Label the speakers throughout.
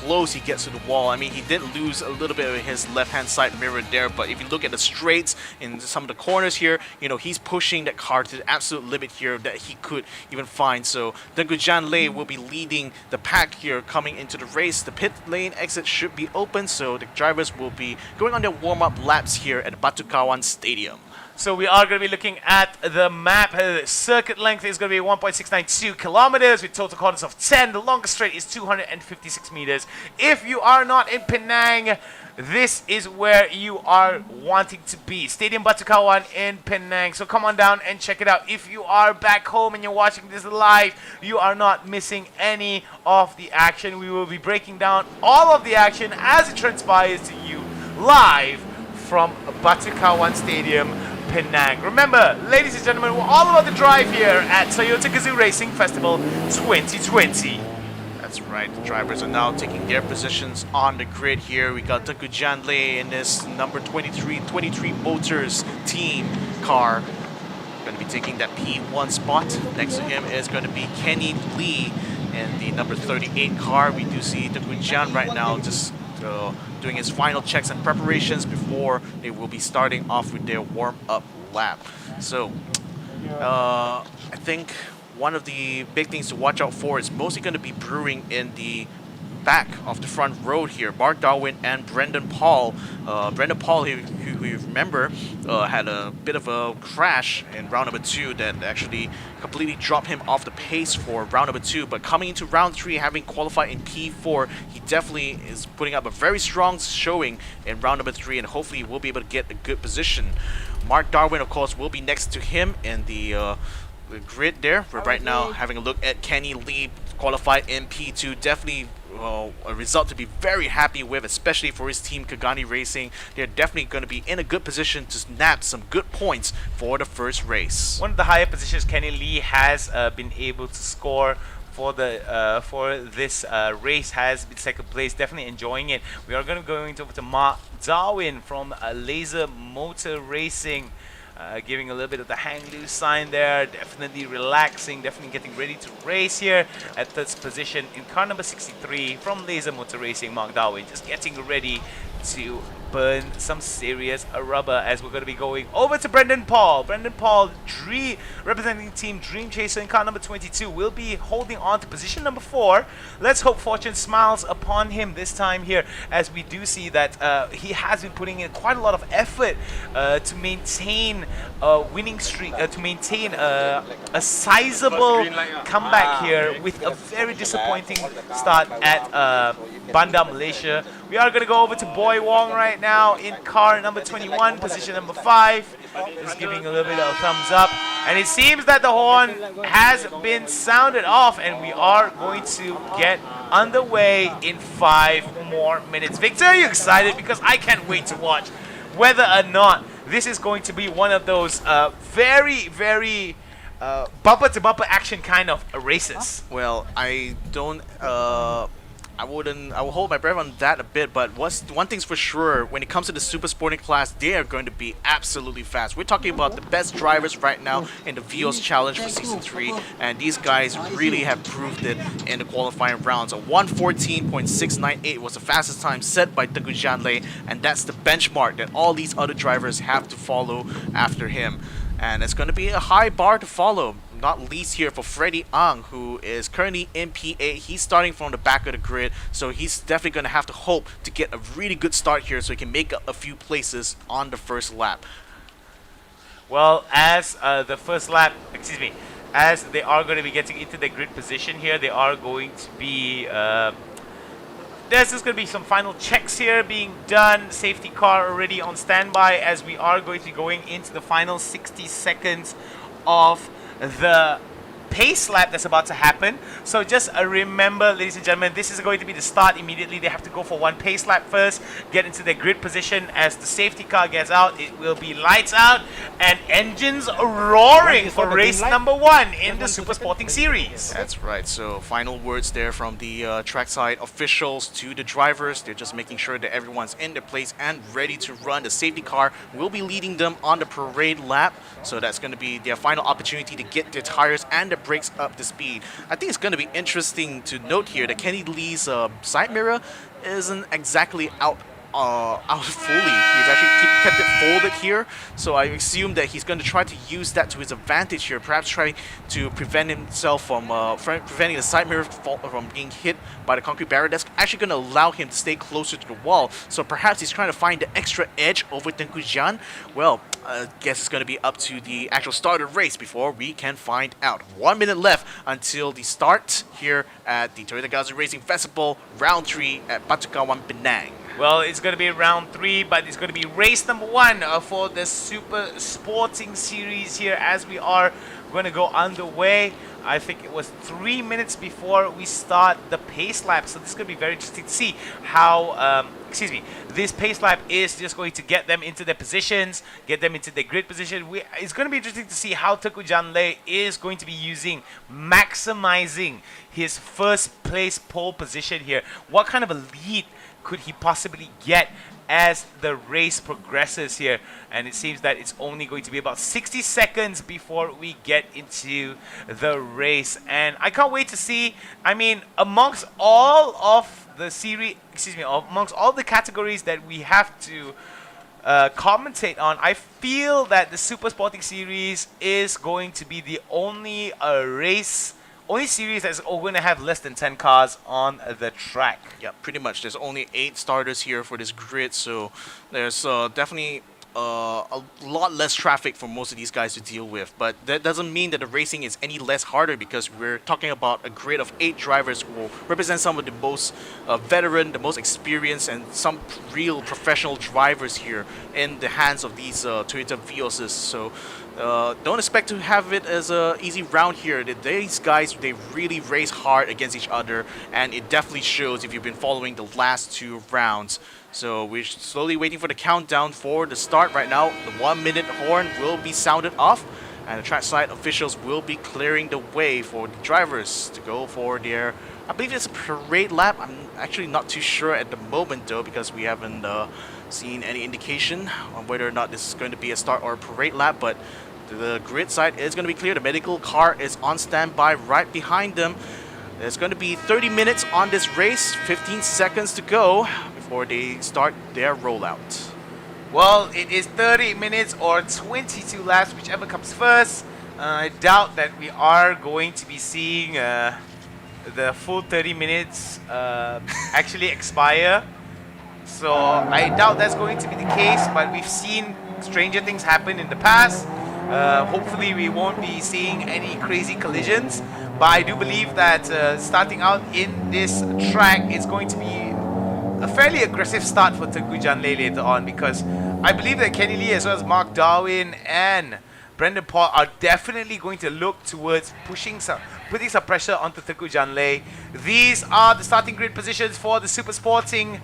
Speaker 1: close he gets to the wall. I mean, he did lose a little bit of his left-hand side mirror there, but if you look at the straights in some of the corners here, you know, he's pushing that car to the absolute limit here that he could even find. So Tengku Lei will be leading the pack here coming into the race. The pit lane exit should be open, so the drivers will be going on their warm-up laps here at Batu Kawan Stadium.
Speaker 2: So we are going to be looking at the map. Circuit length is going to be 1.692 kilometers with total coordinates of 10. The longest straight is 256 meters. If you are not in Penang, this is where you are wanting to be. Stadium Batu Kawan in Penang. So come on down and check it out. If you are back home and you're watching this live, you are not missing any of the action. We will be breaking down all of the action as it transpires to you live from Batu Kawan Stadium, Penang. Remember, ladies and gentlemen, we're all about the drive here at Toyota Gazoo Racing Festival 2020.
Speaker 1: That's right, the drivers are now taking their positions on the grid here. We got Tengku Lei in this number 23 Motors team car. Going to be taking that P1 spot. Next to him is going to be Kenny Lee in the number 38 car. We do see Tengku right now just doing his final checks and preparations before they will be starting off with their warm-up lap. So I think one of the big things to watch out for is mostly going to be brewing in the back of the front road here. Mark Darwin and Brendan Paul. Brendan Paul, who you remember, had a bit of a crash in round number 2 that actually completely dropped him off the pace for round number 2. But coming into round 3, having qualified in P4, he definitely is putting up a very strong showing in round number 3, and hopefully will be able to get a good position. Mark Darwin, of course, will be next to him in the grid there. We're right now having a look at Kenny Lee, qualified in P2. Definitely a result to be very happy with, especially for his team Kagani Racing. They're definitely going to be in a good position to snap some good points for the first race.
Speaker 2: One of the higher positions Kenny Lee has been able to score for this race has been second place. Definitely enjoying it. We are going to go over to Mark Darwin from Laser Motor Racing. Giving a little bit of the hang loose sign there, definitely relaxing, definitely getting ready to race here at third position in car number 63 from Laser Motor Racing. Mark Darwin just getting ready to burn some serious rubber as we're going to be going over to Brendan Paul. Brendan Paul, representing team Dream Chaser in car number 22, will be holding on to position number 4. Let's hope fortune smiles upon him this time here, as we do see that he has been putting in quite a lot of effort to maintain a winning streak, to maintain a sizable comeback here with a very disappointing start at Bandar, Malaysia. We are going to go over to Boy Wong right now in car number 21, position number 5. Just giving a little bit of a thumbs up. And it seems that the horn has been sounded off, and we are going to get underway in 5 more minutes. Victor, are you excited? Because I can't wait to watch whether or not this is going to be one of those very, very bumper-to-bumper action kind of races.
Speaker 1: Well, I don't... I will hold my breath on that a bit, but one thing's for sure, when it comes to the super sporting class, they are going to be absolutely fast. We're talking about the best drivers right now in the VOS Challenge for Season 3, and these guys really have proved it in the qualifying rounds. A 1:14.698 was the fastest time set by Tengku Lei, and that's the benchmark that all these other drivers have to follow after him. And it's going to be a high bar to follow, not least here for Freddie Ang, who is currently in P8. He's starting from the back of the grid, so he's definitely going to have to hope to get a really good start here so he can make up a few places on the first lap.
Speaker 2: Well, as the first lap, as they are going to be getting into the grid position here, they are going to be... there's just going to be some final checks here being done. Safety car already on standby as we are going to be going into the final 60 seconds of the pace lap that's about to happen. So just remember, ladies and gentlemen, this is going to be the start immediately. They have to go for one pace lap first, get into their grid position. As the safety car gets out, it will be lights out and engines roaring for race number 1 in the Super Sporting Series.
Speaker 1: That's right. So final words there from the trackside officials to the drivers. They're just making sure that everyone's in their place and ready to run. The safety car will be leading them on the parade lap. So that's going to be their final opportunity to get their tires and their breaks up the speed. I think it's going to be interesting to note here that Kenny Lee's side mirror isn't exactly out fully. He's actually kept it folded here, so I assume that he's going to try to use that to his advantage here. Perhaps try to prevent himself from preventing the side mirror from being hit by the concrete barrier. That's actually going to allow him to stay closer to the wall. So perhaps he's trying to find the extra edge over Tengku Jan. Well, I guess it's going to be up to the actual start of the race before we can find out. 1 minute left until the start here at the Toyota Gazoo Racing Festival, round 3 at Batu Kawan, Penang.
Speaker 2: Well, it's going to be round 3, but it's going to be race number 1 for the Super Sporting Series here as we are going to go underway. I think it was 3 minutes before we start the pace lap, so this is going to be very interesting to see how, this pace lap is just going to get them into their positions, get them into their grid position. It's going to be interesting to see how Tengku Janle is going to be maximizing his first place pole position here. What kind of a lead could he possibly get as the race progresses here? And it seems that it's only going to be about 60 seconds before we get into the race, and I can't wait to see. I mean, amongst all of the series, amongst all the categories that we have to commentate on, I feel that the Super Sporting Series is going to be the only series that's going to have less than 10 cars on the track.
Speaker 1: Yeah, pretty much. There's only 8 starters here for this grid, so there's definitely a lot less traffic for most of these guys to deal with. But that doesn't mean that the racing is any less harder, because we're talking about a grid of 8 drivers who will represent some of the most veteran, the most experienced, and some real professional drivers here in the hands of these Toyota Vioses. So don't expect to have it as an easy round here. These guys, they really race hard against each other, and it definitely shows if you've been following the last 2 rounds. So we're slowly waiting for the countdown for the start right now. The 1 minute horn will be sounded off, and the trackside officials will be clearing the way for the drivers to go for their, I believe it's a parade lap. I'm actually not too sure at the moment though, because we haven't seen any indication on whether or not this is going to be a start or a parade lap. But the grid side is going to be clear. The medical car is on standby right behind them. There's going to be 30 minutes on this race, 15 seconds to go before they start their rollout.
Speaker 2: Well, it is 30 minutes or 22 laps, whichever comes first. I doubt that we are going to be seeing the full 30 minutes actually expire. So I doubt that's going to be the case, but we've seen stranger things happen in the past. Hopefully we won't be seeing any crazy collisions, but I do believe that starting out in this track is going to be a fairly aggressive start for Tengku Janle later on, because I believe that Kenny Lee as well as Mark Darwin and Brendan Paul are definitely going to look towards putting some pressure onto Tengku Janle. These are the starting grid positions for the Super Sporting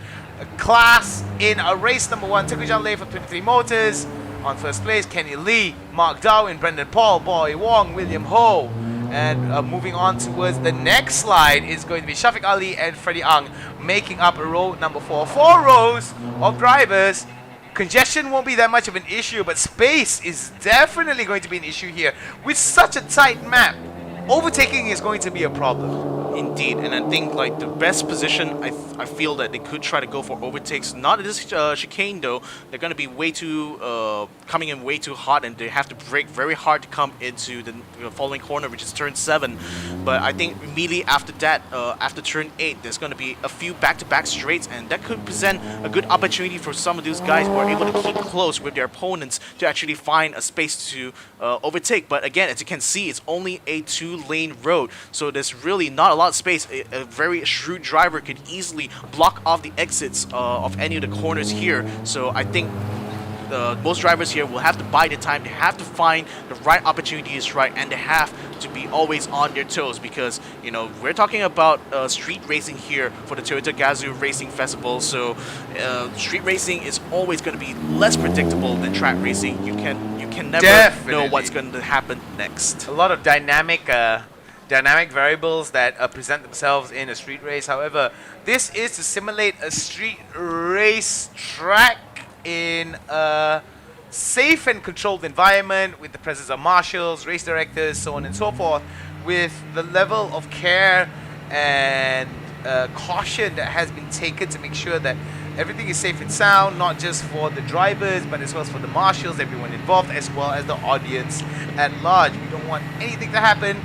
Speaker 2: class in race number 1. Tengku Janle for 23 Motors. On first place, Kenny Lee, Mark Darwin, Brendan Paul, Boy Wong, William Ho. And moving on towards the next slide is going to be Shafiq Ali and Freddie Ang making up row number 4. 4 rows of drivers. Congestion won't be that much of an issue, but space is definitely going to be an issue here. With such a tight map, overtaking is going to be a problem.
Speaker 1: Indeed, and I think like the best position, I feel that they could try to go for overtakes. Not at this chicane though. They're going to be way too coming in way too hot, and they have to brake very hard to come into the following corner, which is turn 7. But I think immediately after that, after turn 8, there's going to be a few back-to-back straights, and that could present a good opportunity for some of these guys who are able to keep close with their opponents to actually find a space to overtake. But again, as you can see, it's only a 2-lane road, so there's really not a lot of space. A very shrewd driver could easily block off the exits of any of the corners here. So I think most drivers here will have to bide their time. They have to find the right opportunities, right, and they have to be always on their toes, because we're talking about street racing here for the Toyota Gazoo Racing Festival. So street racing is always going to be less predictable than track racing. You can never know what's going to happen next.
Speaker 2: A lot of dynamic variables that present themselves in a street race. However, this is to simulate a street race track in a safe and controlled environment with the presence of marshals, race directors, so on and so forth. with the level of care and caution that has been taken to make sure that everything is safe and sound, not just for the drivers, but as well as for the marshals, everyone involved, as well as the audience at large. We don't want anything to happen.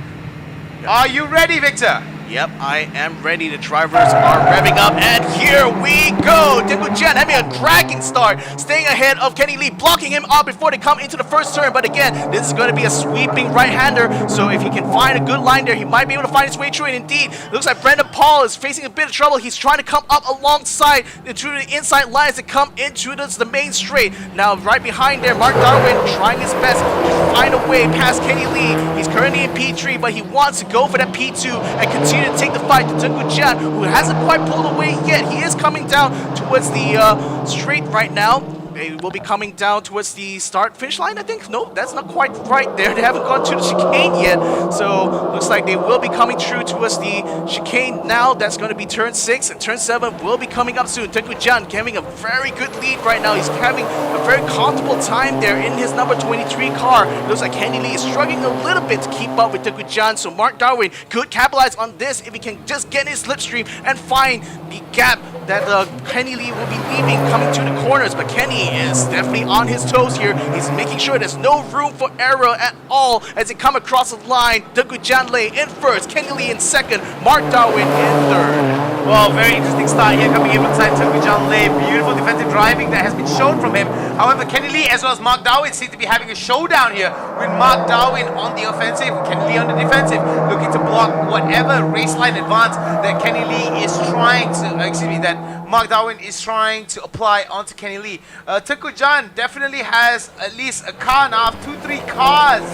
Speaker 2: Yep. Are you ready, Victor?
Speaker 1: Yep, I am ready. The drivers are revving up, and here we go. Tengku Jian having a cracking start, staying ahead of Kenny Lee, blocking him up before they come into the first turn. But again, this is going to be a sweeping right-hander, so if he can find a good line there, he might be able to find his way through. And indeed, looks like Brendan Paul is facing a bit of trouble. He's trying to come up alongside through the inside lines to come into the main straight. Now, right behind there, Mark Darwin trying his best to find a way past Kenny Lee. He's currently in P3, but he wants to go for that P2 and continue to take the fight to Tengku Jian, who hasn't quite pulled away yet. He is coming down towards the straight right now. They will be coming down towards the start-finish line, I think. No, that's not quite right there. They haven't gone to the chicane yet. So, looks like they will be coming through towards the chicane now. That's going to be turn 6, and turn 7 will be coming up soon. Tengku Jian having a very good lead right now. He's having a very comfortable time there in his number 23 car. Looks like Kenny Lee is struggling a little bit to keep up with Tengku Jian. So, Mark Darwin could capitalize on this if he can just get in his slipstream and find the gap that Kenny Lee will be leaving coming to the corners. But Kenny is definitely on his toes here. He's making sure there's no room for error at all as they come across the line. Tengku Jian in first, Kenny Lee in second, Mark Darwin in third.
Speaker 2: Well, very interesting start here coming in from side Tengku Jian. Beautiful defensive driving that has been shown from him. However, Kenny Lee as well as Mark Darwin seem to be having a showdown here with Mark Darwin on the offensive, Kenny Lee on the defensive, looking to block whatever race line advance that Kenny Lee is trying to, that Mark Darwin is trying to apply onto Kenny Lee. Tengku Jian definitely has at least a car now, 2-3 cars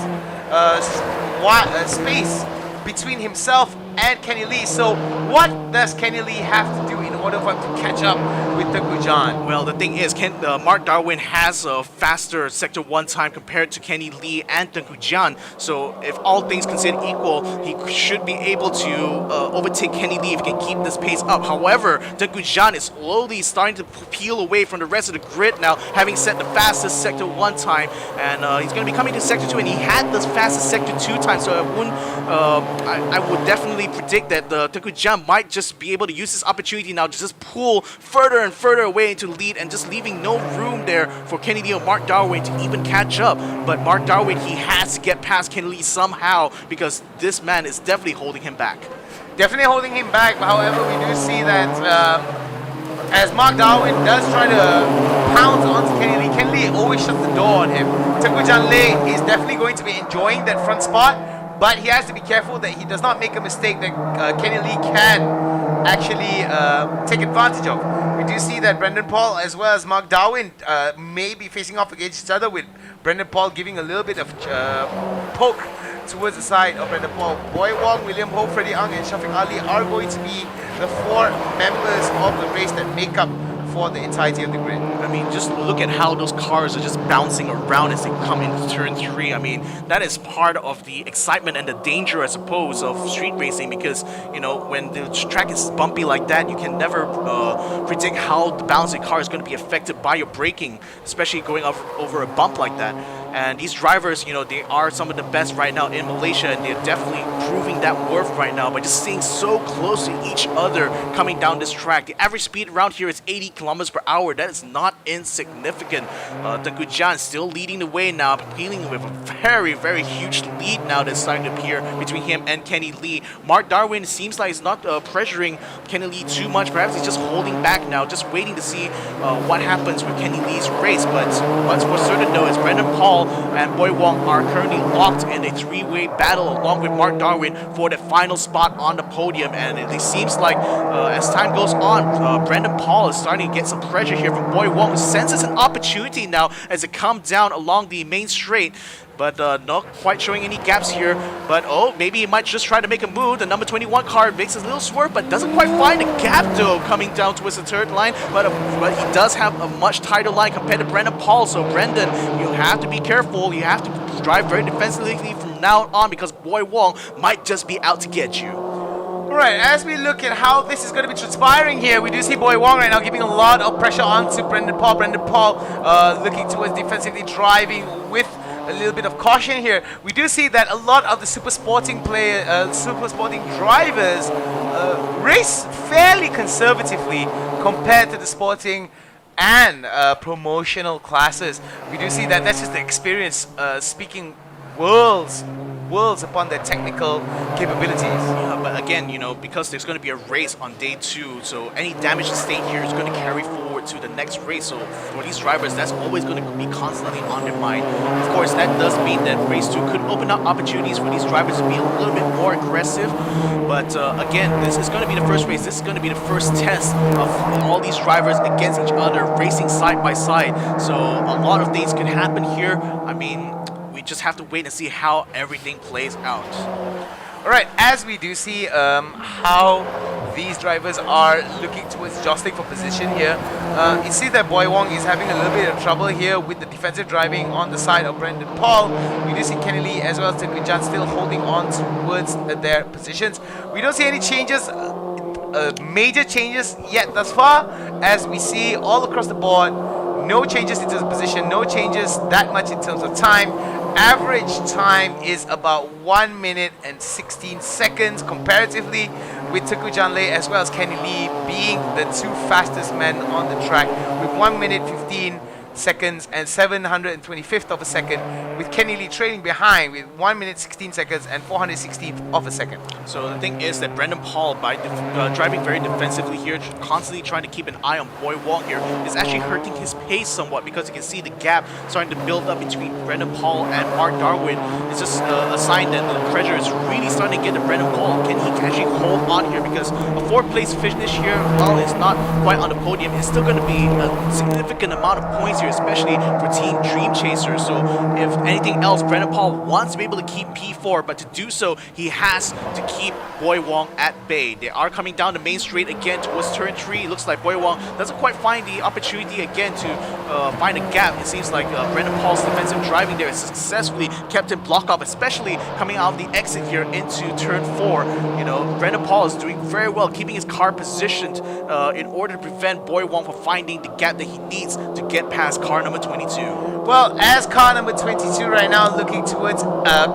Speaker 2: space between himself and Kenny Lee. So what does Kenny Lee have to do in order for him to catch up with Tengku Jian?
Speaker 1: Well, the thing is, Mark Darwin has a faster Sector 1 time compared to Kenny Lee and Tengku Jian. So if all things considered equal, he should be able to overtake Kenny Lee if he can keep this pace up. However, Tengku Jian is slowly starting to peel away from the rest of the grid now, having set the fastest Sector 1 time. And he's going to be coming to Sector 2, and he had the fastest Sector 2 time. So I would definitely predict that Tengku Jian might just be able to use this opportunity now to just pull further and further away into the lead and just leaving no room there for Kenny Lee or Mark Darwin to even catch up. But Mark Darwin, he has to get past Kenny Lee somehow because this man is definitely holding him back.
Speaker 2: Definitely holding him back. However, we do see that as Mark Darwin does try to pounce onto Kenny Lee always shuts the door on him. Tengku Jian is definitely going to be enjoying that front spot, but he has to be careful that he does not make a mistake that Kenny Lee can actually take advantage of. We do see that Brendan Paul as well as Mark Darwin may be facing off against each other, with Brendan Paul giving a little bit of poke towards the side of Brendan Paul. Boy Wong, William Ho, Freddie Ang and Shafiq Ali are going to be the 4 members of the race that make up for the entirety of the grid.
Speaker 1: I mean, just look at how those cars are just bouncing around as they come into turn 3. I mean, that is part of the excitement and the danger, I suppose, of street racing, because, you know, when the track is bumpy like that, you can never predict how the balance of the car is going to be affected by your braking, especially going over a bump like that. And these drivers, you know, they are some of the best right now in Malaysia, and they're definitely proving that worth right now by just staying so close to each other coming down this track. The average speed around here is 80 kilometers per hour. That is not insignificant. Tengku Jian still leading the way now, dealing with a very, very huge lead now that's starting to appear between him and Kenny Lee. Mark Darwin seems like he's not pressuring Kenny Lee too much. Perhaps he's just holding back now, just waiting to see what happens with Kenny Lee's race. But what's for certain though is Brendan Paul and Boy Wong are currently locked in a 3-way battle along with Mark Darwin for the final spot on the podium. And it seems like as time goes on, Brendan Paul is starting to get some pressure here from Boy Wong, who senses an opportunity now as they come down along the main straight. But not quite showing any gaps here. But oh, maybe he might just try to make a move. The number 21 car makes a little swerve, but doesn't quite find a gap though coming down towards the third line. But he does have a much tighter line compared to Brendan Paul. So Brendan, you have to be careful. You have to drive very defensively from now on, because Boy Wong might just be out to get you.
Speaker 2: Alright, as we look at how this is going to be transpiring here, we do see Boy Wong right now giving a lot of pressure onto Brendan Paul. Brendan Paul looking towards defensively driving with a little bit of caution here. We do see that a lot of the super sporting drivers race fairly conservatively compared to the sporting and promotional classes. We do see that that's just the experience speaking worlds upon their technical capabilities.
Speaker 1: Yeah, but again, you know, because there's going to be a race on day 2, so any damage sustained here is going to carry forward to the next race. So for these drivers, that's always going to be constantly on their mind. Of course, that does mean that race 2 could open up opportunities for these drivers to be a little bit more aggressive. But again, this is going to be the first race. This is going to be the first test of all these drivers against each other, racing side by side. So a lot of things can happen here. I mean, we just have to wait and see how everything plays out.
Speaker 2: Alright, as we do see how these drivers are looking towards jostling for position here, you see that Boy Wong is having a little bit of trouble here with the defensive driving on the side of Brendan Paul. We do see Kenny Lee as well as Tengku Jan still holding on towards their positions. We don't see any changes, major changes yet thus far, as we see all across the board, no changes in terms of position, no changes that much in terms of time. Average time is about 1 minute and 16 seconds comparatively, with Tengku Janle as well as Kenny Lee being the 2 fastest men on the track with 1 minute 15 seconds and 725th of a second, with Kenny Lee trailing behind with 1 minute 16 seconds and 416th of a second.
Speaker 1: So the thing is that Brendan Paul, by driving very defensively here, constantly trying to keep an eye on Boy Wong here, is actually hurting his pace somewhat, because you can see the gap starting to build up between Brendan Paul and Mark Darwin. It's just a sign that the pressure is really starting to get to Brendan Paul. Can he actually hold on here? Because a 4th place finish here, while it's not quite on the podium, it's still going to be a significant amount of points here, especially for Team Dream Chaser. So if anything else, Brendan Paul wants to be able to keep P4, but to do so, he has to keep Boy Wong at bay. They are coming down the main straight again towards turn 3. It looks like Boy Wong doesn't quite find the opportunity again to find a gap. It seems like Brendan Paul's defensive driving there has successfully kept him blocked off, especially coming out of the exit here into turn 4. You know, Brendan Paul is doing very well, keeping his car positioned in order to prevent Boy Wong from finding the gap that he needs to get past car number 22.
Speaker 2: Well, as car number 22 right now looking towards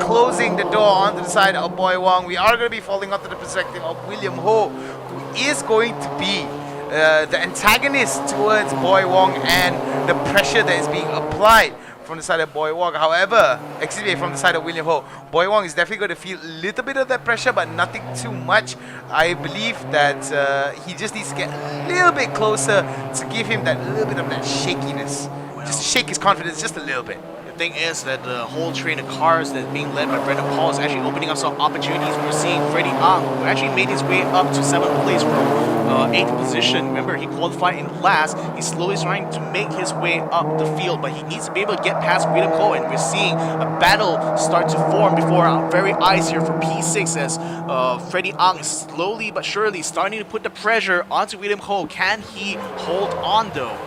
Speaker 2: closing the door onto the side of Boy Wong, we are going to be falling onto the perspective of William Ho, who is going to be the antagonist towards Boy Wong and the pressure that is being applied from the side of Boy Wong. However, excuse me, from the side of William Ho, Boy Wong is definitely going to feel a little bit of that pressure, but nothing too much. I believe that he just needs to get a little bit closer to give him that little bit of that shakiness. Just shake his confidence just a little bit.
Speaker 1: The thing is that the whole train of cars that's being led by Brendan Paul is actually opening up some opportunities. We're seeing Freddie Ang, who actually made his way up to 7th place from 8th position. Remember, he qualified in last. He's slowly trying to make his way up the field, but he needs to be able to get past William Ho, and we're seeing a battle start to form before our very eyes here for P6, as Freddie Ang is slowly but surely starting to put the pressure onto William Ho. Can he hold on though?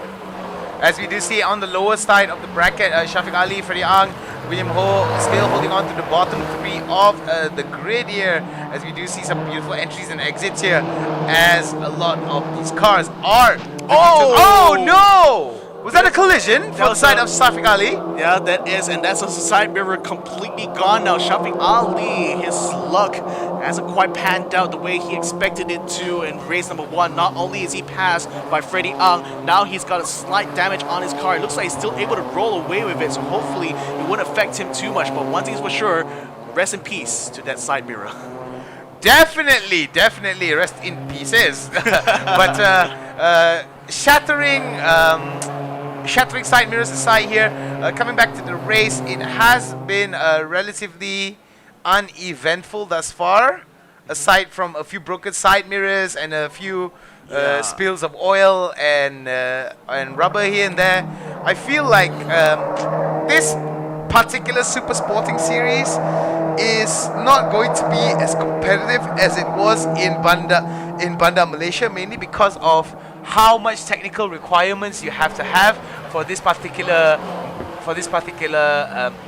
Speaker 2: As we do see on the lower side of the bracket, Shafiq Ali, Freddie Ang, William Ho still holding on to the bottom 3 of the grid here, as we do see some beautiful entries and exits here, as a lot of these cars are... Oh no! Was that a collision from the side of Shafiq Ali?
Speaker 1: Yeah, that is, and that's a side mirror completely gone now. Shafiq Ali, his luck hasn't quite panned out the way he expected it to in race number 1. Not only is he passed by Freddie Ang, now he's got a slight damage on his car. It looks like he's still able to roll away with it, so hopefully it wouldn't affect him too much. But one thing's for sure, rest in peace to that side mirror.
Speaker 2: Definitely, definitely rest in pieces. But shattering side mirrors aside here, coming back to the race, it has been relatively uneventful thus far, aside from a few broken side mirrors and a few spills of oil and rubber here and there. I feel like this particular super sporting series is not going to be as competitive as it was in Bandar, Malaysia, mainly because of how much technical requirements you have to have for this particular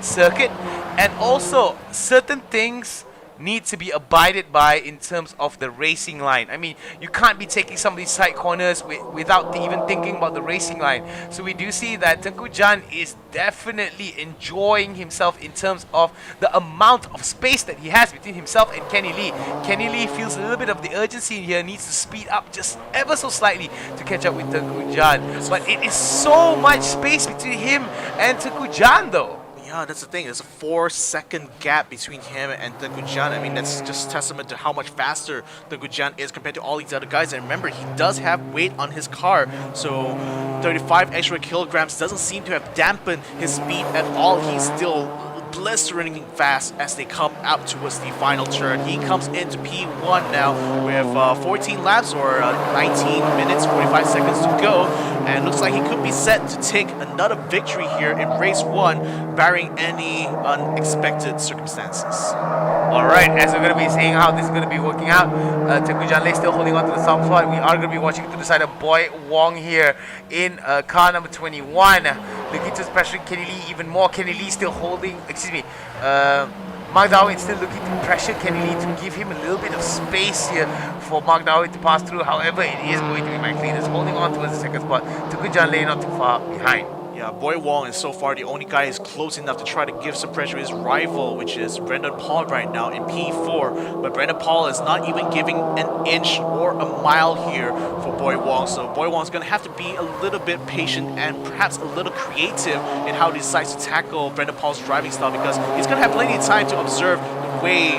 Speaker 2: circuit, and also certain things need to be abided by in terms of the racing line. I mean, you can't be taking some of these side corners without even thinking about the racing line. So we do see that Tengku Jan is definitely enjoying himself in terms of the amount of space that he has between himself and Kenny Lee. Kenny Lee feels a little bit of the urgency in here, needs to speed up just ever so slightly to catch up with Tengku Jan. But it is so much space between him and Tengku Jan though.
Speaker 1: Yeah, that's the thing. There's a 4-second gap between him and Tengku Jan. I mean, that's just testament to how much faster Tengku Jan is compared to all these other guys. And remember, he does have weight on his car, so 35 extra kilograms doesn't seem to have dampened his speed at all. He's still blistering fast as they come out towards the final turn. He comes into P1 now with 14 laps or 19 minutes, 45 seconds to go. And looks like he could be set to take another victory here in race 1, barring any unexpected circumstances.
Speaker 2: Alright, as we're going to be seeing how this is going to be working out, Tengku Janle still holding on to the top spot. We are going to be watching to the side of Boy Wong here in car number 21. Looking to pressure Kenny Lee even more. Kenny Lee still holding, Mark Darwin still looking to pressure Kenny Lee to give him a little bit of space here for Mark Darwin to pass through. However, it is going to be Mike Cleaners holding on towards the second spot. Tengku Janle not too far behind.
Speaker 1: Yeah, Boy Wong is so far the only guy who's close enough to try to give some pressure to his rival, which is Brendan Paul right now in P4. But Brendan Paul is not even giving an inch or a mile here for Boy Wong. So Boy Wong's going to have to be a little bit patient and perhaps a little creative in how he decides to tackle Brendan Paul's driving style, because he's going to have plenty of time to observe the way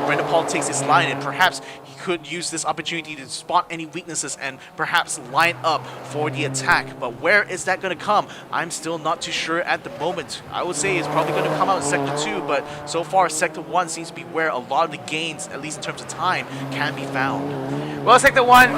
Speaker 1: Brendan Paul takes his line, and perhaps he could use this opportunity to spot any weaknesses and perhaps line up for the attack. But where is that going to come? I'm still not too sure at the moment. I would say it's probably going to come out in Sector 2, but so far Sector 1 seems to be where a lot of the gains, at least in terms of time, can be found.
Speaker 2: Well, Sector 1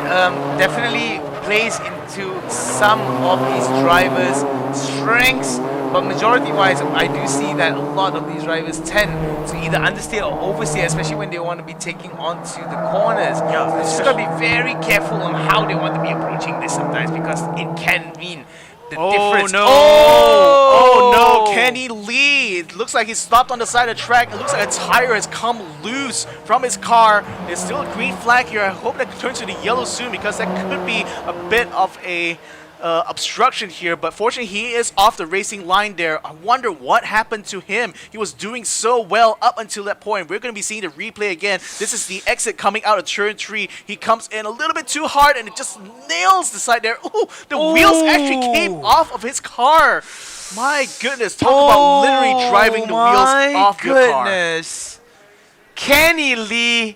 Speaker 2: definitely plays into some of these drivers' strengths, but majority-wise, I do see that a lot of these drivers tend to either understeer or oversteer, especially when they want to be taking onto the corners.
Speaker 1: Yeah,
Speaker 2: so just got to be very careful on how they want to be approaching this sometimes, because it can mean the difference.
Speaker 1: No. Oh no, Kenny Lee. It looks like he stopped on the side of the track. It looks like a tire has come loose from his car. There's still a green flag here. I hope that turns to the yellow soon, because that could be a bit of a obstruction here, but fortunately he is off the racing line there. I wonder what happened to him. He was doing so well up until that point. We're going to be seeing the replay again. This is the exit coming out of turn 3. He comes in a little bit too hard and it just nails the side there. Ooh, the wheels actually came off of his car. My goodness, talk about literally driving the wheels off your car.
Speaker 2: Kenny Lee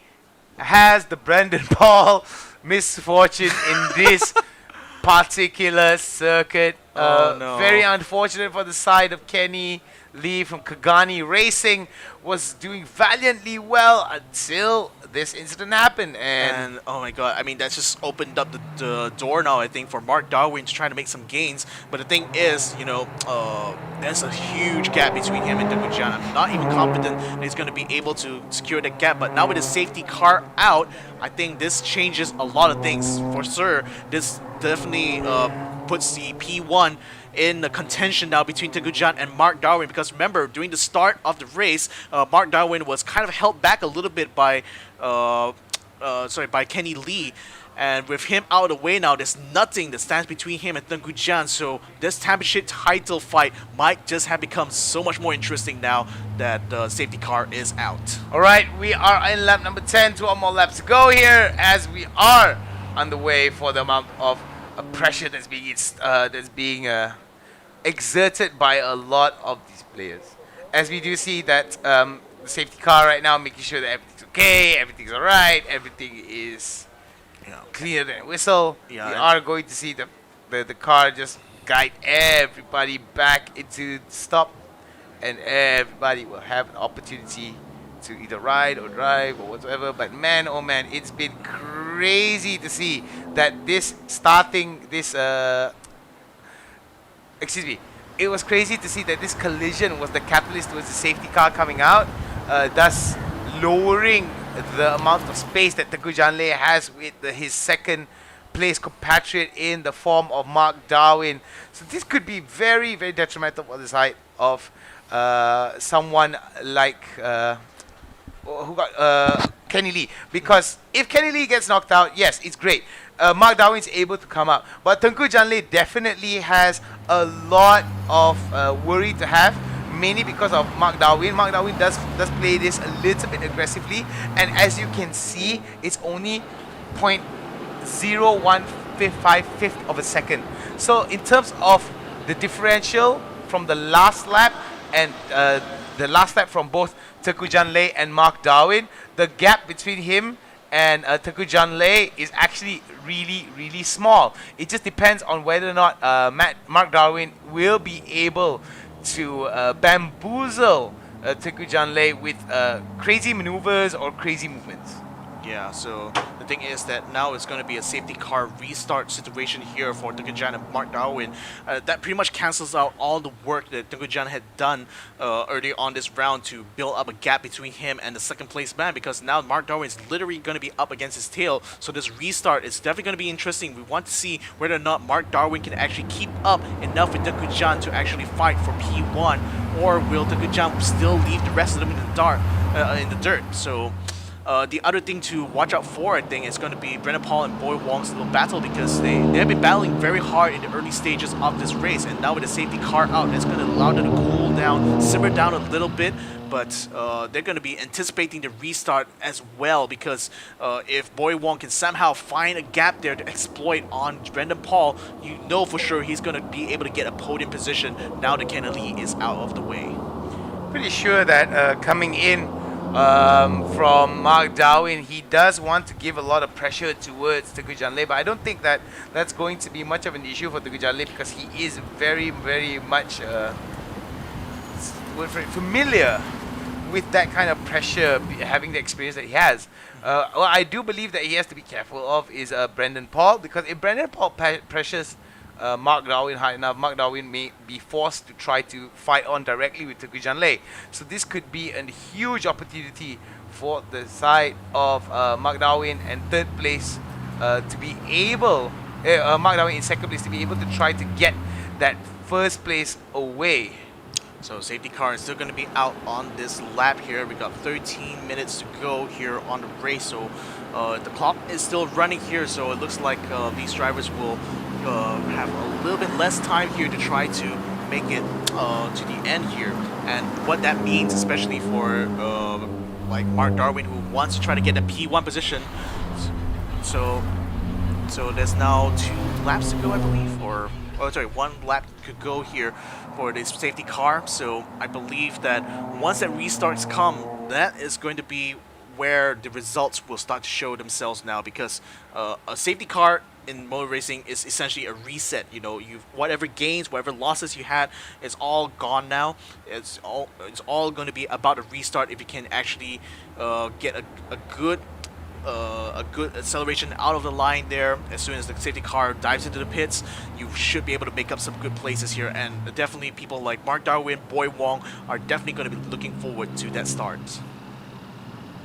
Speaker 2: has the Brendan Paul misfortune in this particular circuit.
Speaker 1: No.
Speaker 2: Very unfortunate for the side of Kenny Lee from Kagani Racing. Was doing valiantly well until this incident happened, and
Speaker 1: oh my god, I mean, that's just opened up the door now, I think, for Mark Darwin to try to make some gains. But the thing is, you know, there's a huge gap between him and Tengku Jan. I'm not even confident that he's going to be able to secure that gap, but now with his safety car out, I think this changes a lot of things for sure. This definitely puts the P1 in the contention now between Tengku Jan and Mark Darwin, because remember, during the start of the race, Mark Darwin was kind of held back a little bit by by Kenny Lee, and with him out of the way now, there's nothing that stands between him and Tengku Jan. So this championship title fight might just have become so much more interesting now that the safety car is out.
Speaker 2: Alright, we are in lap number 10, 2 more laps to go here, as we are on the way for the amount of pressure that's being exerted by a lot of these players. As we do see that the safety car right now making sure that everything's okay, everything's alright, everything is clear than whistle. We are going to see the car just guide everybody back into the stop, and everybody will have an opportunity to either ride or drive or whatsoever. But man, oh man, it's been crazy to see that it was crazy to see that this collision was the catalyst towards the safety car coming out, thus lowering the amount of space that Tengku Janle has with his second place compatriot in the form of Mark Darwin. So this could be very, very detrimental for the side of someone like Kenny Lee, because if Kenny Lee gets knocked out, yes, it's great. Mark Darwin's able to come up, but Tengku Janleh definitely has a lot of worry to have, mainly because of Mark Darwin. Mark Darwin does play this a little bit aggressively, and as you can see, it's only 0.0155 of a second. So in terms of the differential from the last lap and the last lap from both Tengku Janleh and Mark Darwin, the gap between him and Tengku Janleh is actually really small. It just depends on whether or not Mark Darwin will be able to bamboozle Tengku Janleh with crazy maneuvers or crazy movements.
Speaker 1: Yeah, so the thing is that now it's going to be a safety car restart situation here for Tengku Jan and Mark Darwin. That pretty much cancels out all the work that Tengku Jan had done earlier on this round to build up a gap between him and the second place man, because now Mark Darwin is literally going to be up against his tail. So this restart is definitely going to be interesting. We want to see whether or not Mark Darwin can actually keep up enough with Tengku Jan to actually fight for P1, or will Tengku Jan still leave the rest of them in the dirt. So the other thing to watch out for, I think, is going to be Brendan Paul and Boy Wong's little battle, because they have been battling very hard in the early stages of this race, and now with the safety car out, it's going to allow them to cool down, simmer down a little bit, but they're going to be anticipating the restart as well, because if Boy Wong can somehow find a gap there to exploit on Brendan Paul, you know for sure he's going to be able to get a podium position now that Kenny Lee is out of the way.
Speaker 2: Pretty sure that coming in from Mark Darwin, he does want to give a lot of pressure towards Tengku Janleh, but I don't think that that's going to be much of an issue for Tengku Janleh, because he is very much familiar with that kind of pressure, having the experience that he has. What I do believe that he has to be careful of is Brendan Paul, because if Brendan Paul pressures Mark Darwin high enough, Mark Darwin may be forced to try to fight on directly with Tengku Janleh. So this could be a huge opportunity for the side of Mark Darwin and third place to be able, Mark Darwin in second place, to be able to try to get that first place away.
Speaker 1: So safety car is still going to be out on this lap here. We got 13 minutes to go here on the race. So the clock is still running here. So it looks like these drivers will have a little bit less time here to try to make it to the end here. And what that means, especially for like Mark Darwin, who wants to try to get a P1 position. So there's now 2 laps to go, I believe, or sorry, 1 lap could go here for this safety car. So I believe that once that restarts come, that is going to be where the results will start to show themselves now, because a safety car in motor racing is essentially a reset. You know, whatever gains, whatever losses you had, it's all gone now. It's all going to be about a restart. If you can actually get a good acceleration out of the line there, as soon as the safety car dives into the pits, you should be able to make up some good places here. And definitely people like Mark Darwin, Boy Wong are definitely going to be looking forward to that start.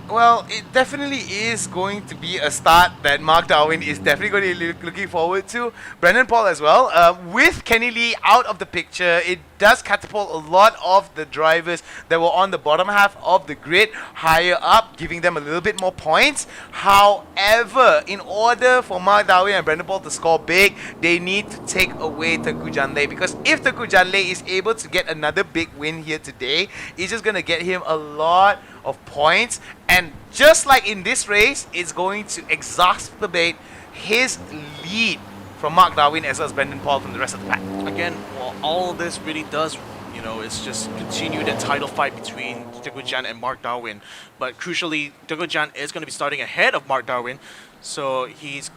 Speaker 2: Well, it definitely is going to be a start that Mark Darwin is definitely going to be looking forward to. Brendan Paul as well. With Kenny Lee out of the picture, it does catapult a lot of the drivers that were on the bottom half of the grid higher up, giving them a little bit more points. However, in order for Mark Darwin and Brendan Paul to score big, they need to take away Tengku Janleh, because if Tengku Janleh is able to get another big win here today, it's just going to get him a lot of points, and just like in this race, it's going to exacerbate his lead from Mark Darwin as well as Brendan Paul from the rest of the pack.
Speaker 1: Again, well, all this really does, you know, it's just continue the title fight between Tengku Jan and Mark Darwin. But crucially, Tengku Jan is going to be starting ahead of Mark Darwin, so he's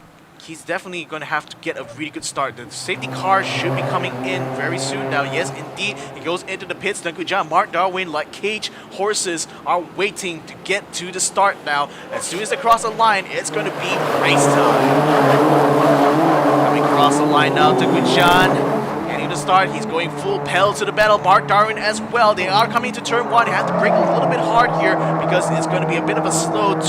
Speaker 1: definitely going to have to get a really good start. The safety car should be coming in very soon now. Yes, indeed, it goes into the pits. Tengku Jan, Mark Darwin, like cage horses, are waiting to get to the start now. As soon as they cross the line, it's going to be race time. Coming across the line now, Tengku Jan. Getting the start, he's going full pedal to the metal. Mark Darwin as well. They are coming to turn 1. They have to brake a little bit hard here because it's going to be a bit of a slow 2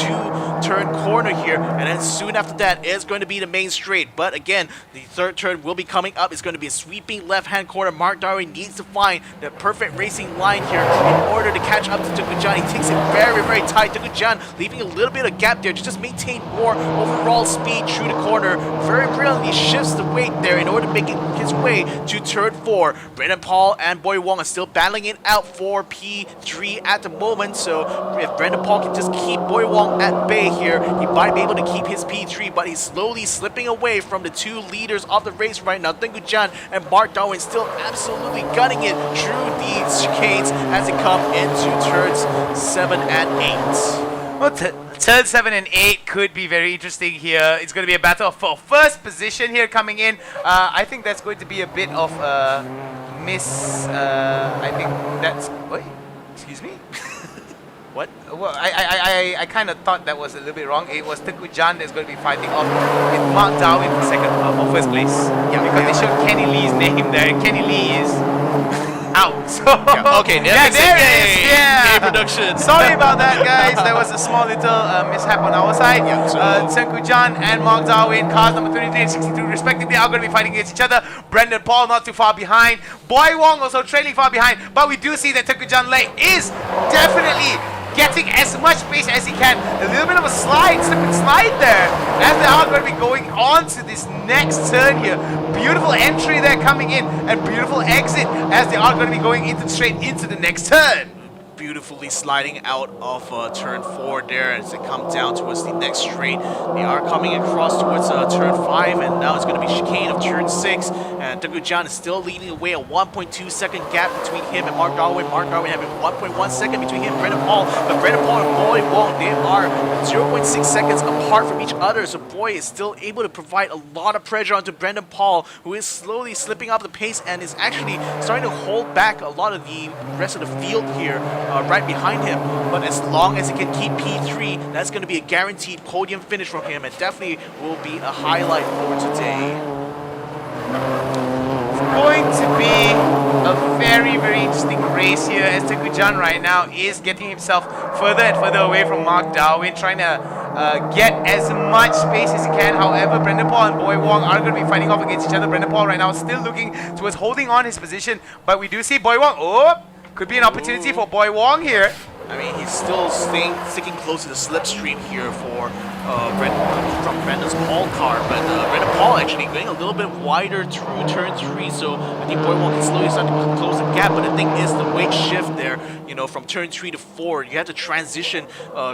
Speaker 1: turn corner here, and then soon after that is going to be the main straight. But again, the third turn will be coming up. It's going to be a sweeping left-hand corner. Mark Darwin needs to find the perfect racing line here in order to catch up to Tukujan. He takes it very, very tight. Tukujan leaving a little bit of gap there to just maintain more overall speed through the corner. Very brilliantly shifts the weight there in order to make it his way to turn 4. Brendan Paul and Boy Wong are still battling it out for P3 at the moment. So if Brendan Paul can just keep Boy Wong at bay here, he might be able to keep his P3, but he's slowly slipping away from the two leaders of the race right now. Tukujan and Mark Darwin still absolutely gunning it through these chicanes as they come into turns 7 and 8.
Speaker 2: Well, turn 7 and 8 could be very interesting here. It's going to be a battle for first position here coming in. I think that's going to be a bit of a miss. I think that's... Wait, excuse me?
Speaker 1: What?
Speaker 2: Well, I kind of thought that was a little bit wrong. It was Tukujan that's going to be fighting off with Mark Darwin for second for first place. Yeah, because they showed Kenny Lee's name there, and Kenny Lee is out. So
Speaker 1: okay,
Speaker 2: there it is. Yeah,
Speaker 1: production.
Speaker 2: Sorry about that, guys. There was a small little mishap on our side. Tukujan and Mark Darwin, cars number 23 and 62 respectively, are going to be fighting against each other. Brendan Paul not too far behind. Boy Wong also trailing far behind. But we do see that Tukujan Lei is definitely getting as much pace as he can. A little bit of a slip and slide there as they are going to be going on to this next turn here. Beautiful entry there coming in and beautiful exit as they are going to be going into straight into the next turn.
Speaker 1: Beautifully sliding out of turn 4 there as they come down towards the next straight. They are coming across towards turn 5, and now it's going to be chicane of turn 6. And Tukujan is still leading away, a 1.2 second gap between him and Mark Darwin. Mark Darwin having 1.1 second between him and Brendan Paul. But Brendan Paul and Boy Wong, they are 0.6 seconds apart from each other. So Boy is still able to provide a lot of pressure onto Brendan Paul, who is slowly slipping up the pace and is actually starting to hold back a lot of the rest of the field here. Right behind him, but as long as he can keep P3, that's going to be a guaranteed podium finish from him, and definitely will be a highlight for today.
Speaker 2: It's going to be a very, very interesting race here as Tukujan right now is getting himself further and further away from Mark Darwin, trying to get as much space as he can. However, Brendan Paul and Boy Wong are going to be fighting off against each other. Brendan Paul right now is still looking towards holding on his position, but we do see Boy Wong. Oh! Could be an opportunity for Boy Wong here.
Speaker 1: I mean, he's still sticking close to the slipstream here for from Brendan's Paul car, but Brendan Paul actually going a little bit wider through turn 3, so I think Boy Wong can slowly start to close the gap. But the thing is, the weight shift there, you know, from turn 3 to 4, you have to transition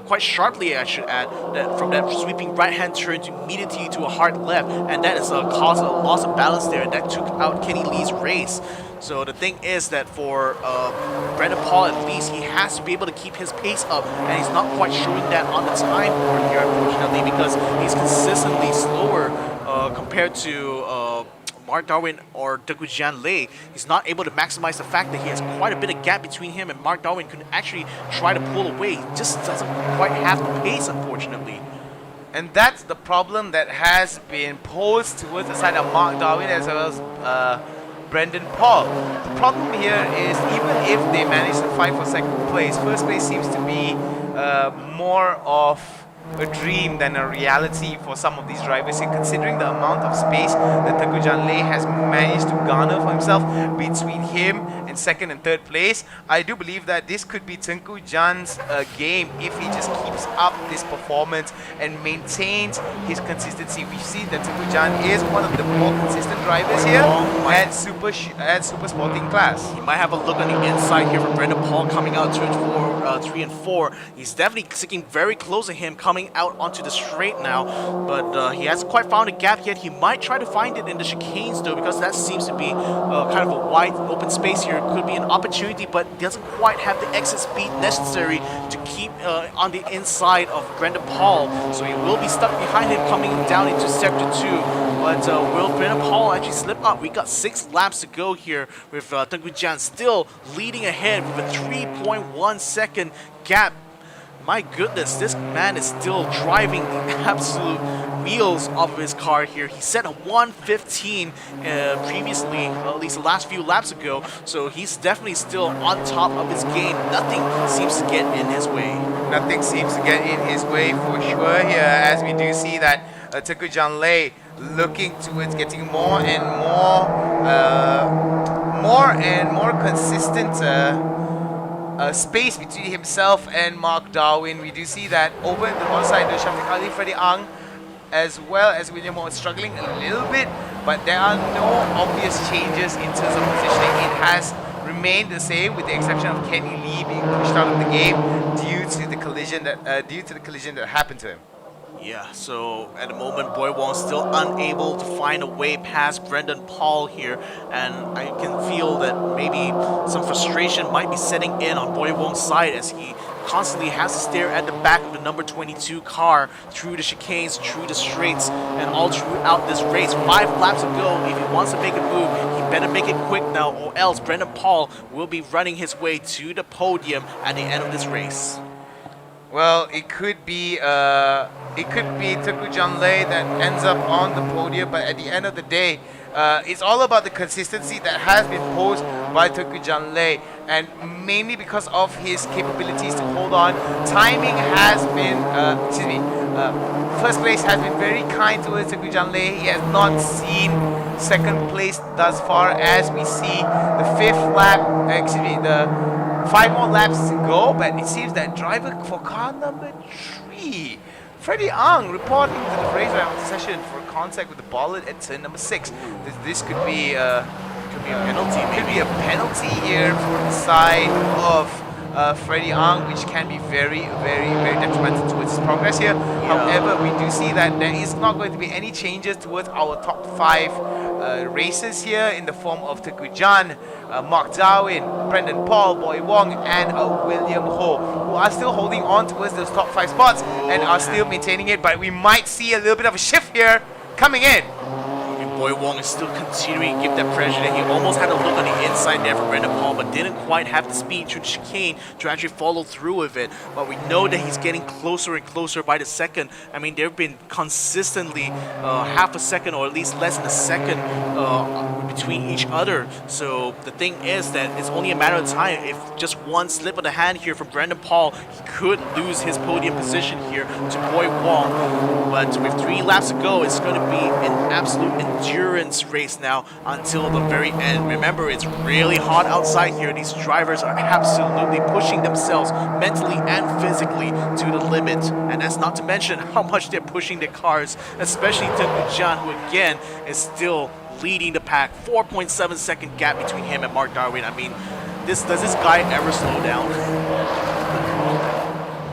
Speaker 1: quite sharply, I should add, that from that sweeping right-hand turn to immediately to a hard left, and that is caused a loss of balance there, and that took out Kenny Lee's race. So the thing is that for Brendan Paul, at least, he has to be able to keep his pace up, and he's not quite showing that on the time board here, unfortunately, because he's consistently slower compared to Mark Darwin or Tukujan Lei. He's not able to maximize the fact that he has quite a bit of gap between him, and Mark Darwin could actually try to pull away. He just doesn't quite have the pace, unfortunately.
Speaker 2: And that's the problem that has been posed towards the side of Mark Darwin as well as Brendan Paul. The problem here is even if they manage to fight for second place, first place seems to be more of a dream than a reality for some of these drivers, and considering the amount of space that Tukujan Lei has managed to garner for himself between him and second and third place, I do believe that this could be Tukujan's game if he just keeps up this performance and maintains his consistency. We see that Tukujan is one of the more consistent drivers here at super sporting class.
Speaker 1: He might have a look on the inside here from Brendan Paul coming out turn 3 and 4. He's definitely sticking very close to him coming out onto the straight now, but he hasn't quite found a gap yet. He might try to find it in the chicanes though, because that seems to be kind of a wide open space here. Could be an opportunity, but doesn't quite have the exit speed necessary to keep on the inside of Brendan Paul, so he will be stuck behind him coming down into sector 2. But will Brendan Paul actually slip up? We got 6 laps to go here with Tukujan still leading ahead with a 3.1 second gap. My goodness, this man is still driving the absolute wheels off of his car here. He set a 1:15 previously, at least the last few laps ago, so he's definitely still on top of his game. Nothing seems to get in his way.
Speaker 2: Nothing seems to get in his way for sure here, as we do see that Tengku Janlei looking towards getting more and more consistent space between himself and Mark Darwin. We do see that over the one side, Shafiq Ali, Freddie Ang, as well as William Ho struggling a little bit, but there are no obvious changes in terms of positioning. It has remained the same, with the exception of Kenny Lee being pushed out of the game due to the collision that happened to him.
Speaker 1: Yeah, so at the moment, Boy Wong still unable to find a way past Brendan Paul here, and I can feel that maybe some frustration might be setting in on Boy Wong's side as he constantly has to stare at the back of the number 22 car through the chicanes, through the straights, and all throughout this race. 5 laps to go. If he wants to make a move, he better make it quick now, or else Brendan Paul will be running his way to the podium at the end of this race.
Speaker 2: Well, it could be Tengku Janlei that ends up on the podium, but at the end of the day, it's all about the consistency that has been posed by Tengku Janlei, and mainly because of his capabilities to hold on. Timing has been, first place has been very kind towards Tengku Janlei. He has not seen second place thus far, as we see the 5th lap, the 5 more laps to go, but it seems that driver for car number 3, Freddie Ang, reporting to the race round session for contact with the bollard at turn number 6. This could be a penalty. Maybe a penalty here for the side of Freddie Ang, which can be very detrimental towards his progress here. Yeah. However, we do see that there is not going to be any changes towards our top 5 racers here in the form of Tengku Jan, Mark Darwin, Brendan Paul, Boy Wong, and William Ho, who are still holding on towards those top 5 spots and are still maintaining it. But we might see a little bit of a shift here coming in.
Speaker 1: Boy Wong is still continuing to give that pressure that he almost had a look on the inside there for Brendan Paul, but didn't quite have the speed through the chicane to actually follow through with it. But we know that he's getting closer and closer by the second. I mean, they've been consistently half a second or at least less than a second between each other. So the thing is that it's only a matter of time. If just one slip of the hand here from Brendan Paul, he could lose his podium position here to Boy Wong. But with 3 laps to go, it's going to be an absolute endurance race now until the very end. Remember, it's really hot outside here. These drivers are absolutely pushing themselves mentally and physically to the limit. And that's not to mention how much they're pushing their cars, especially Tengku Jan, who again is still leading the pack. 4.7 second gap between him and Mark Darwin. I mean, does this guy ever slow down?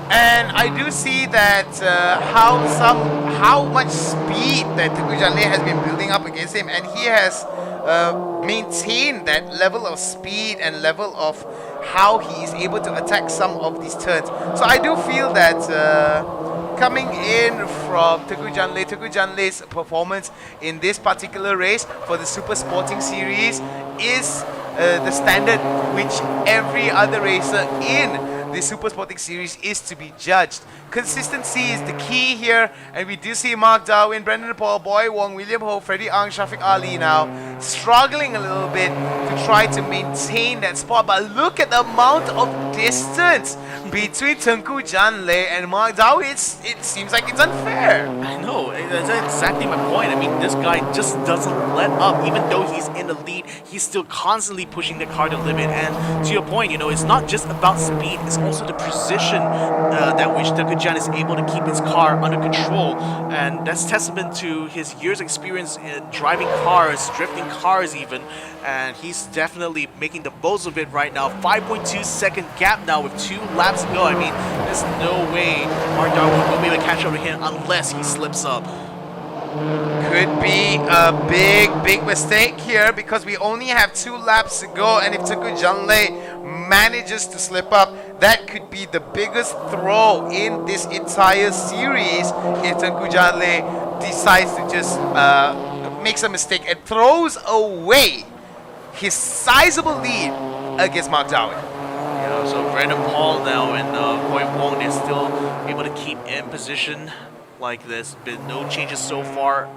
Speaker 2: And I do see that how much speed that Tengku Janlei has been building up against him, and he has maintained that level of speed and level of how he is able to attack some of these turns. So I do feel that coming in from Tengku Janlei's performance in this particular race for the Super Sporting Series is the standard which every other racer in the Super Sporting Series is to be judged. Consistency is the key here, and we do see Mark Darwin, Brendan Paul, Boy Wong, William Ho, Freddie Ang, Shafiq Ali now struggling a little bit to try to maintain that spot. But look at the amount of distance between Tengku Janlei and Mark Darwin. It seems like it's unfair.
Speaker 1: I know, that's exactly my point. I mean, this guy just doesn't let up. Even though he's in the lead, he's still constantly pushing the car to the limit. And to your point, you know, it's not just about speed, it's also the precision that which Tengku Jan is able to keep his car under control. And that's testament to his years experience in driving cars, drifting cars even. And he's definitely making the most of it right now. 5.2 second gap now with 2 laps to go. I mean, there's no way Mark Darwin will be able to catch up to him unless he slips up.
Speaker 2: Could be a big mistake here, because we only have 2 laps to go, and if Tengku Janlei manages to slip up, that could be the biggest throw in this entire series if Tengku Janlei decides to just makes a mistake and throws away his sizable lead against Mark Darwin.
Speaker 1: Yeah, so Brendan Paul now and Boy Wong, they're still able to keep in position like this. Been no changes so far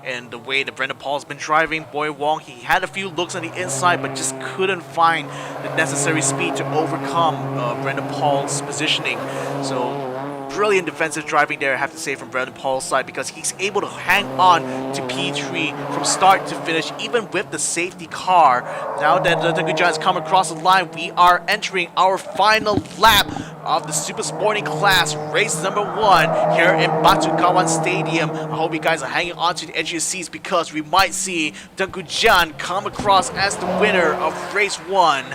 Speaker 1: in the way that Brendan Paul's been driving. Boy Wong, he had a few looks on the inside, but just couldn't find the necessary speed to overcome Brendan Paul's positioning. So brilliant defensive driving there, I have to say, from Brandon Paul's side, because he's able to hang on to P3 from start to finish, even with the safety car. Now that the Takujan has come across the line, we are entering our final lap of the Super Sporting class, race number 1 here in Batu Kawan Stadium. I hope you guys are hanging on to the edge of your seats, because we might see Takujan come across as the winner of race 1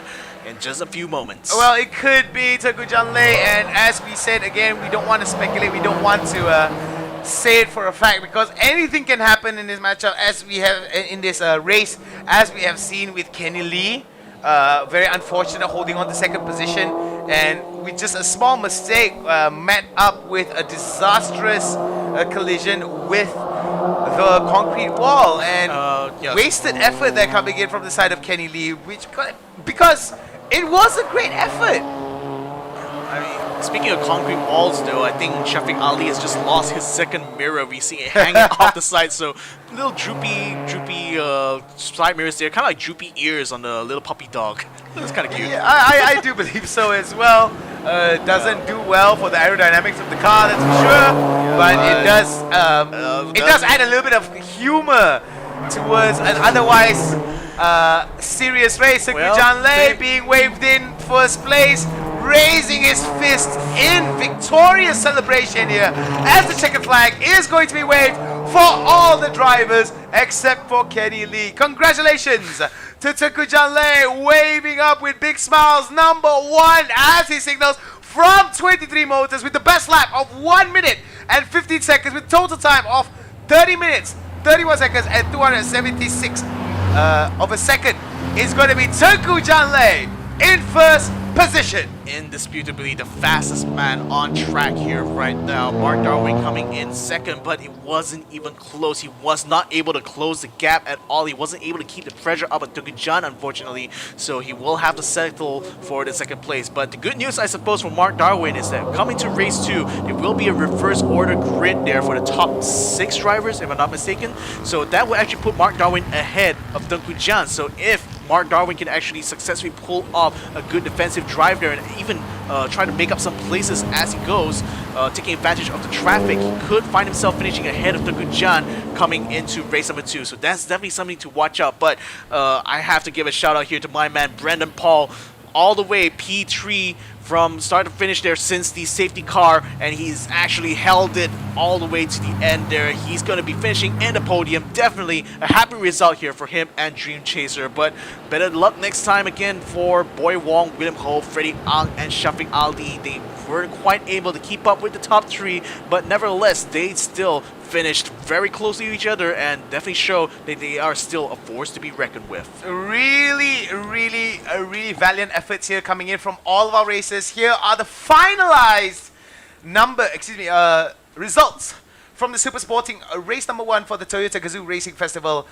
Speaker 1: in just a few moments.
Speaker 2: Well, it could be Takujan Lei, and as we said again, we don't want to speculate, we don't want to say it for a fact, because anything can happen in this matchup, as we have in this race, as we have seen with Kenny Lee. Very unfortunate holding on to second position, and with just a small mistake met up with a disastrous collision with the concrete wall, and
Speaker 1: yes.
Speaker 2: wasted effort there coming in from the side of Kenny Lee, because it was a great effort.
Speaker 1: I mean, speaking of concrete walls, though, I think Shafiq Ali has just lost his second mirror. We see it hanging off the side, so little droopy side mirrors there, kind of like droopy ears on the little puppy dog. That's kind of cute.
Speaker 2: Yeah, I do believe so as well. Doesn't do well for the aerodynamics of the car, that's for sure. But it does add a little bit of humor towards an otherwise serious race. Takujan Lei being waved in first place, raising his fist in victorious celebration here, as the checkered flag is going to be waved for all the drivers except for Kenny Lee. Congratulations to Takujan Lei, waving up with big smiles, number 1, as he signals from 23 Motors with the best lap of 1 minute and 15 seconds, with total time of 30 minutes, 31 seconds and 276 of a second. Is going to be Takujan Lei in first position.
Speaker 1: Indisputably the fastest man on track here right now. Mark Darwin coming in second, but it wasn't even close. He was not able to close the gap at all. He wasn't able to keep the pressure up at Takujan, unfortunately, so he will have to settle for the second place. But the good news, I suppose, for Mark Darwin is that coming to race 2, there will be a reverse order grid there for the top 6 drivers, if I'm not mistaken. So that will actually put Mark Darwin ahead of Takujan. So if Mark Darwin can actually successfully pull off a good defensive drive there, and even try to make up some places as he goes, taking advantage of the traffic, he could find himself finishing ahead of Takujan coming into race number 2. So that's definitely something to watch out. But I have to give a shout out here to my man Brendan Paul, all the way P3 from start to finish there since the safety car, and he's actually held it all the way to the end there. He's going to be finishing in the podium. Definitely a happy result here for him and Dream Chaser, but better luck next time again for Boy Wong, William Ho, Freddie Ang, and Shafiq Ali. They weren't quite able to keep up with the top 3, but nevertheless they still finished very closely to each other and definitely show that they are still a force to be reckoned with.
Speaker 2: Really valiant efforts here coming in from all of our races. Here are the finalized results from the Super Sporting race number 1 for the Toyota Gazoo Racing Festival.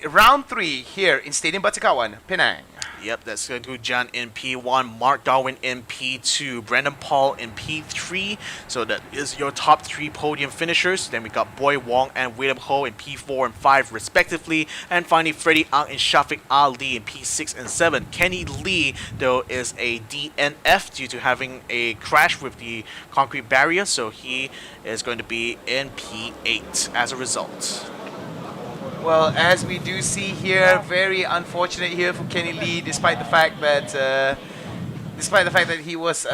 Speaker 2: Round 3 here in Stadium Batu Kawan, Penang.
Speaker 1: Yep, that's Takujan in P1, Mark Darwin in P2, Brandon Paul in P3. So that is your top 3 podium finishers. Then we got Boy Wong and William Ho in P4 and 5 respectively. And finally Freddie Ang and Shafiq Ali in P6 and 7. Kenny Lee, though, is a DNF due to having a crash with the concrete barrier. So he is going to be in P8 as a result.
Speaker 2: Well, as we do see here, very unfortunate here for Kenny Lee, despite the fact that he was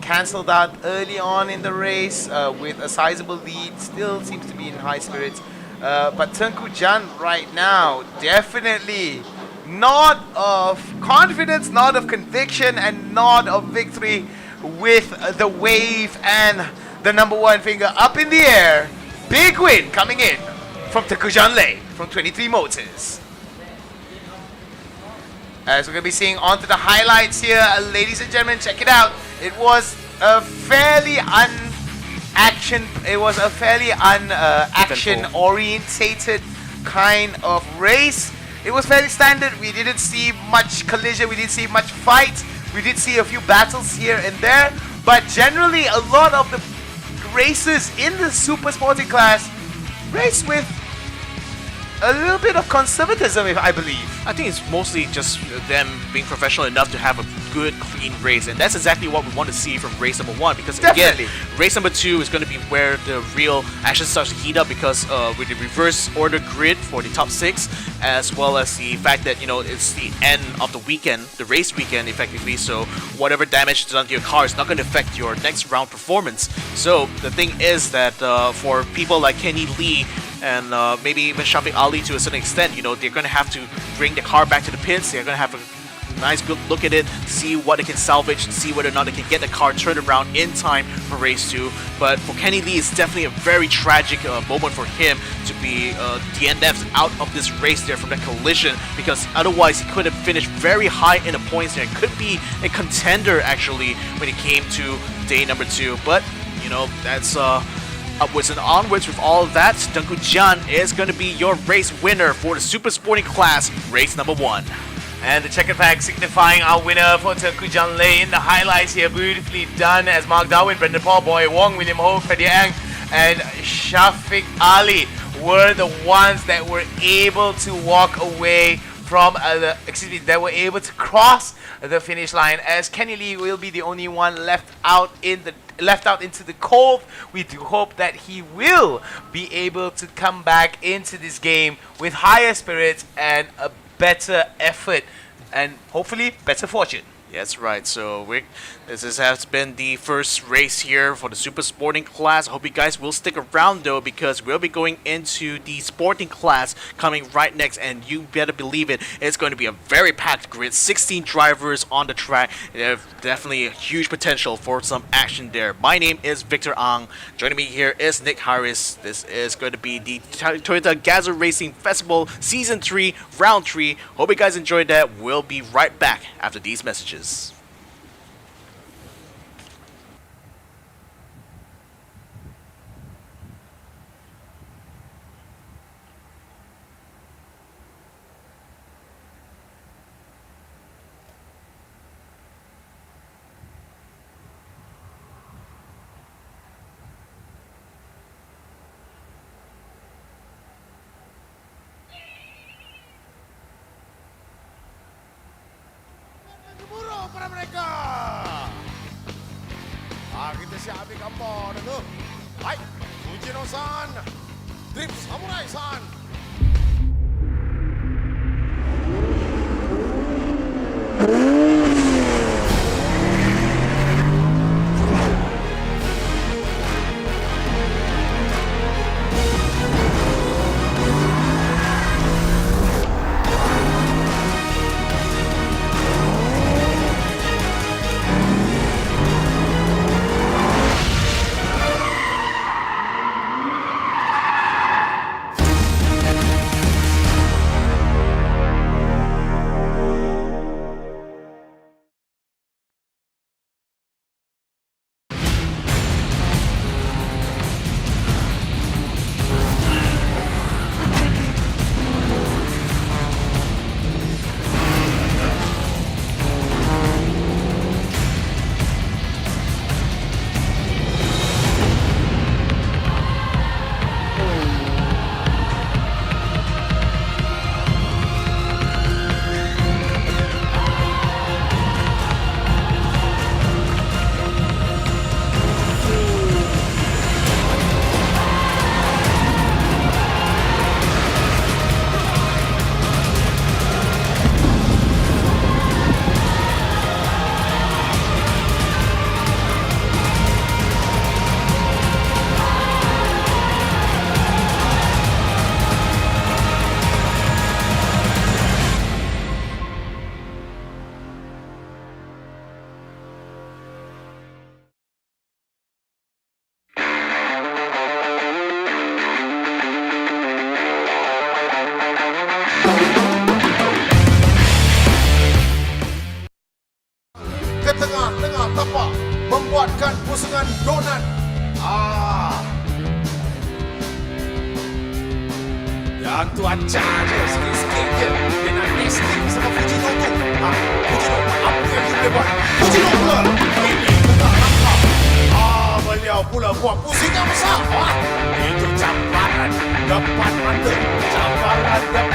Speaker 2: cancelled out early on in the race with a sizable lead. Still seems to be in high spirits. But Takujan right now, definitely nod of confidence, nod of conviction, and nod of victory, with the wave and the number 1 finger up in the air. Big win coming in from Takujan Lei from 23 Motors. As we're going to be seeing onto the highlights here, ladies and gentlemen, check it out. It was a fairly action-orientated kind of race. It was fairly standard. We didn't see much collision. We didn't see much fight. We did see a few battles here and there. But generally, a lot of the races in the Super Sporting class race with a little bit of conservatism, if I believe.
Speaker 1: I think it's mostly just them being professional enough to have a good, clean race, and that's exactly what we want to see from race number 1. Because
Speaker 2: Definitely.
Speaker 1: again, race number 2 is going to be where the real action starts to heat up, because with the reverse order grid for the top 6, as well as the fact that it's the end of the weekend, the race weekend, effectively. So whatever damage is done to your car is not going to affect your next round performance. So the thing is that for people like Kenny Lee and maybe even Shafiq Ali to a certain extent, they're going to have to bring the car back to the pits. They're going to have a nice good look at it, see what they can salvage, see whether or not they can get the car turned around in time for race 2. But for Kenny Lee, it's definitely a very tragic moment for him to be DNF'd out of this race there from that collision, because otherwise he could have finished very high in the points there. It could be a contender actually when it came to day number 2. But that's upwards and onwards with all of that. Tengku Jan is going to be your race winner for the Super Sporting class, race number 1.
Speaker 2: And the checkered flag signifying our winner for Tengku Jan Lei. In the highlights here, beautifully done as Mark Darwin, Brendan Paul, Boy Wong, William Ho, Freddie Ang, and Shafiq Ali were the ones that were able to walk away from that were able to cross the finish line, as Kenny Lee will be the only one left out into the cold. We do hope that he will be able to come back into this game with higher spirits and a better effort, and hopefully better fortune.
Speaker 1: That's right. So this has been the first race here for the Super Sporting class. I hope you guys will stick around though, because we'll be going into the Sporting class coming right next, and you better believe it, it's going to be a very packed grid. 16 drivers on the track. There's definitely a huge potential for some action there. My name is Victor Ang. Joining me here is Nick Harris. This is going to be the Toyota Gazoo Racing Festival Season 3, Round 3. Hope you guys enjoyed that. We'll be right back after these messages.
Speaker 3: Para mereka. Kita siap ambil gambar dah tu. Baik, Fujino-san, Drip Samurai-san. tengah-tengah tapak membuatkan pusingan donat. Yang tu acah je, sikit-sikit je. Dia nak testing sama Fujino tu. Fujino, apa yang dia buat? Fujino pula. Ini tengah langkah. Beliau pula buat pusingan besar. Itu camparan depan mata. Camparan Dia